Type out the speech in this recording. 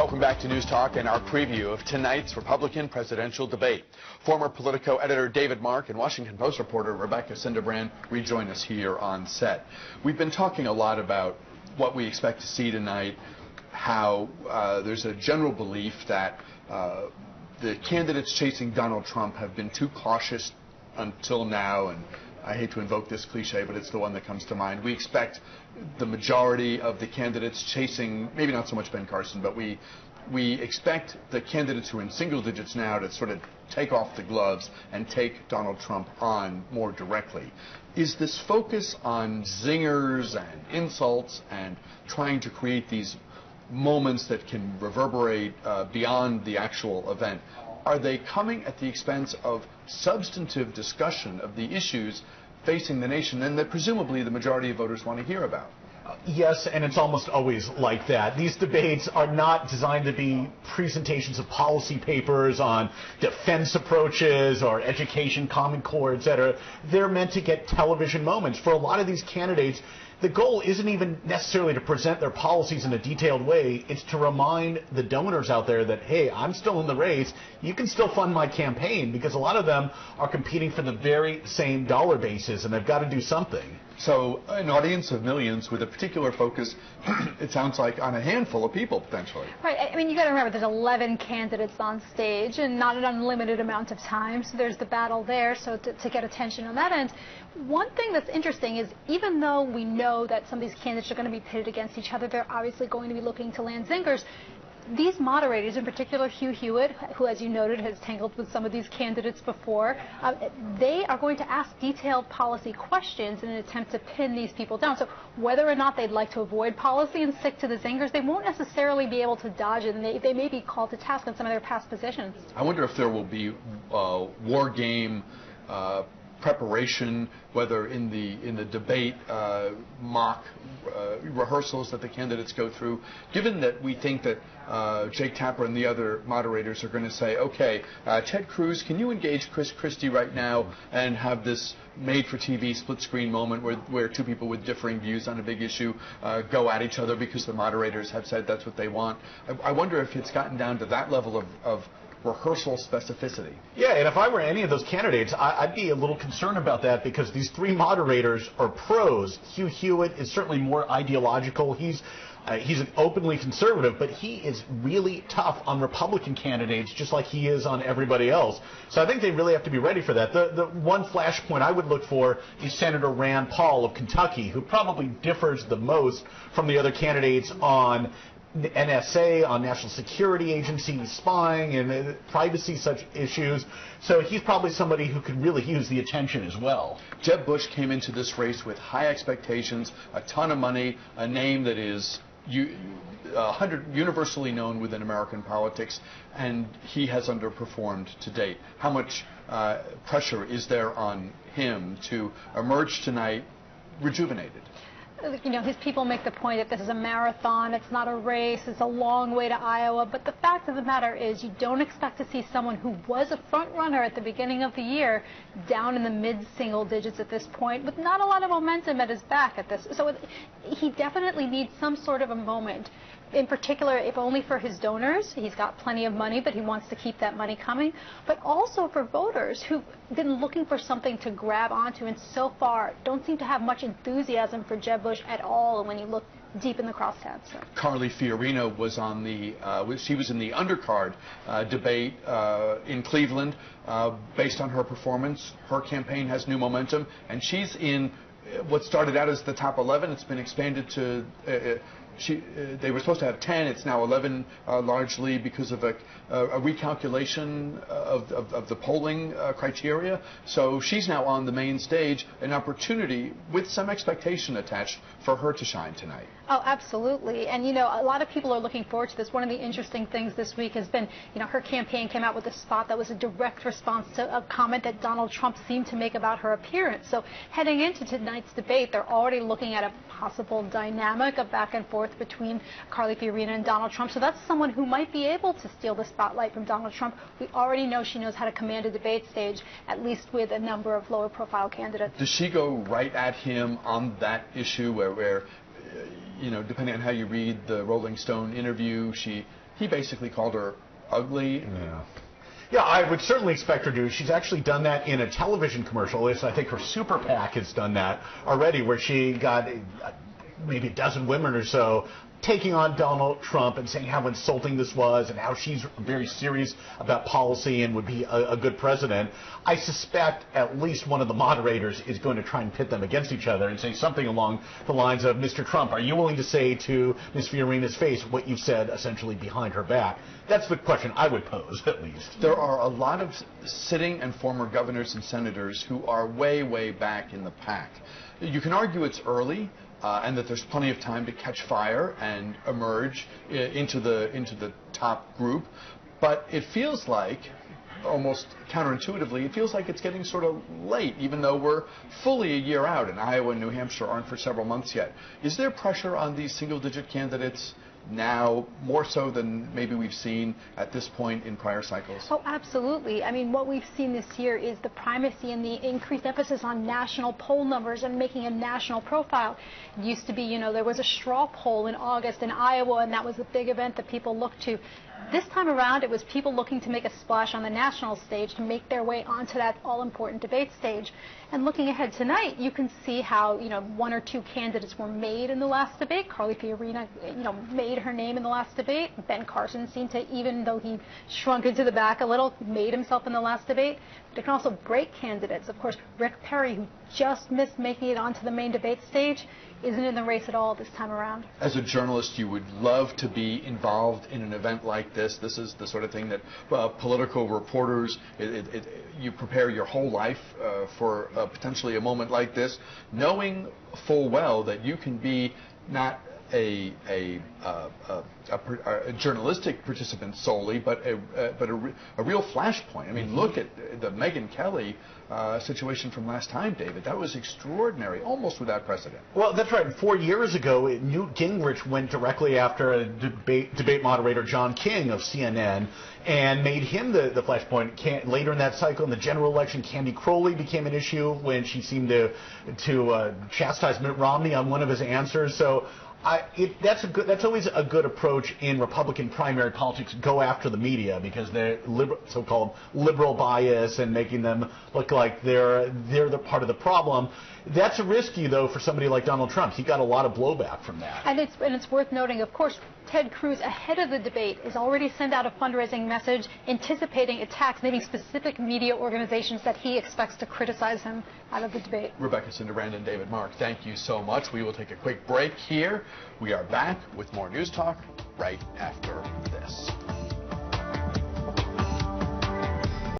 Welcome back to News Talk and our preview of tonight's Republican presidential debate. Former Politico editor David Mark and Washington Post reporter Rebecca Cinderbrand rejoin us here on set. We've been talking a lot about what we expect to see tonight, how there's a general belief that the candidates chasing Donald Trump have been too cautious until now, and I hate to invoke this cliche, but it's the one that comes to mind. We expect the majority of the candidates chasing, maybe not so much Ben Carson, but we expect the candidates who are in single digits now to sort of take off the gloves and take Donald Trump on more directly. Is this focus on zingers and insults and trying to create these moments that can reverberate beyond the actual event, are they coming at the expense of substantive discussion of the issues facing the nation and that presumably the majority of voters want to hear about? Yes, and it's almost always like that. These debates are not designed to be presentations of policy papers on defense approaches or education, Common Core, etc. They're meant to get television moments. For a lot of these candidates, the goal isn't even necessarily to present their policies in a detailed way. It's to remind the donors out there that, hey, I'm still in the race. You can still fund my campaign, because a lot of them are competing for the very same dollar bases, and they've got to do something. So an audience of millions with a particular focus, it sounds like, on a handful of people, potentially. Right. I mean, you got to remember there's 11 candidates on stage and not an unlimited amount of time. So there's the battle there. So to get attention on that end. One thing that's interesting is even though we know that some of these candidates are going to be pitted against each other, they're obviously going to be looking to land zingers. These moderators, in particular Hugh Hewitt, who, as you noted, has tangled with some of these candidates before, they are going to ask detailed policy questions in an attempt to pin these people down. So whether or not they'd like to avoid policy and stick to the zingers, they won't necessarily be able to dodge it, and they may be called to task on some of their past positions. I wonder if there will be war game preparation, whether in the debate mock rehearsals that the candidates go through, given that we think that Jake Tapper and the other moderators are going to say, okay, Ted Cruz, can you engage Chris Christie right now and have this made-for-TV split-screen moment where two people with differing views on a big issue go at each other because the moderators have said that's what they want. I wonder if it's gotten down to that level of rehearsal specificity. Yeah, and if I were any of those candidates, I'd be a little concerned about that, because these three moderators are pros. Hugh Hewitt is certainly more ideological. He's an openly conservative, but he is really tough on Republican candidates, just like he is on everybody else. So I think they really have to be ready for that. The one flashpoint I would look for is Senator Rand Paul of Kentucky, who probably differs the most from the other candidates on NSA, on National Security Agency spying and privacy, such issues. So he's probably somebody who could really use the attention as well. Jeb Bush came into this race with high expectations, a ton of money, a name that is universally known within American politics, and he has underperformed to date. How much pressure is there on him to emerge tonight rejuvenated? You know, his people make the point that this is a marathon, it's not a race, it's a long way to Iowa, but the fact of the matter is you don't expect to see someone who was a front runner at the beginning of the year down in the mid-single digits at this point, with not a lot of momentum at his back at this. So he definitely needs some sort of a moment. In particular, if only for his donors. He's got plenty of money, but he wants to keep that money coming. But also for voters who've been looking for something to grab onto, and so far don't seem to have much enthusiasm for Jeb Bush at all when you look deep in the crosstabs. So. Carly Fiorina was on she was in the undercard debate in Cleveland. Based on her performance, her campaign has new momentum, and she's in what started out as the top 11. It's been expanded to they were supposed to have 10. It's now 11, largely because of a recalculation of the polling criteria. So she's now on the main stage, an opportunity with some expectation attached for her to shine tonight. Oh, absolutely. And, you know, a lot of people are looking forward to this. One of the interesting things this week has been, you know, her campaign came out with a spot that was a direct response to a comment that Donald Trump seemed to make about her appearance. So heading into tonight's debate, they're already looking at a possible dynamic of back and forth between Carly Fiorina and Donald Trump. So that's someone who might be able to steal the spotlight from Donald Trump. We already know she knows how to command a debate stage, at least with a number of lower profile candidates. Does she go right at him on that issue where you know, depending on how you read the Rolling Stone interview, he basically called her ugly. Yeah. Yeah, I would certainly expect her to. She's actually done that in a television commercial. I think her super PAC has done that already, where she got maybe a dozen women or so taking on Donald Trump and saying how insulting this was and how she's very serious about policy and would be a good president. I suspect at least one of the moderators is going to try and pit them against each other and say something along the lines of, Mr. Trump, are you willing to say to Ms. Fiorina's face what you said essentially behind her back? That's the question I would pose, at least. There are a lot of sitting and former governors and senators who are way, way back in the pack. You can argue it's early, and that there's plenty of time to catch fire and emerge into the top group, but it feels like, almost counterintuitively, it feels like it's getting sort of late, even though we're fully a year out, and Iowa and New Hampshire aren't for several months yet. Is there pressure on these single-digit candidates now, more so than maybe we've seen at this point in prior cycles? Oh, absolutely. I mean, what we've seen this year is the primacy and the increased emphasis on national poll numbers and making a national profile. It used to be, you know, there was a straw poll in August in Iowa, and that was the big event that people looked to. This time around, it was people looking to make a splash on the national stage to make their way onto that all-important debate stage. And looking ahead tonight, you can see how, you know, one or two candidates were made in the last debate. Carly Fiorina, you know, made her name in the last debate. Ben Carson seemed to, even though he shrunk into the back a little, made himself in the last debate. But it can also break candidates. Of course, Rick Perry, who just missed making it onto the main debate stage, isn't in the race at all this time around. As a journalist, you would love to be involved in an event like this. This is the sort of thing that political reporters, you prepare your whole life for potentially a moment like this, knowing full well that you can be not a journalistic participant solely, but a real flashpoint. I mean, look at the Megyn Kelly situation from last time, David. That was extraordinary, almost without precedent. Well, that's right. 4 years ago, Newt Gingrich went directly after debate moderator John King of CNN and made him the flashpoint. Later in that cycle, in the general election, Candy Crowley became an issue when she seemed to chastise Mitt Romney on one of his answers. So that's always a good approach in Republican primary politics. Go after the media because they're so-called liberal bias and making them look like they're the part of the problem. That's risky, though, for somebody like Donald Trump. He got a lot of blowback from that. And it's worth noting, of course, Ted Cruz, ahead of the debate, has already sent out a fundraising message anticipating attacks, naming specific media organizations that he expects to criticize him out of the debate. Rebecca Cinderbrand and David Mark, thank you so much. We will take a quick break here. We are back with more News Talk right after this.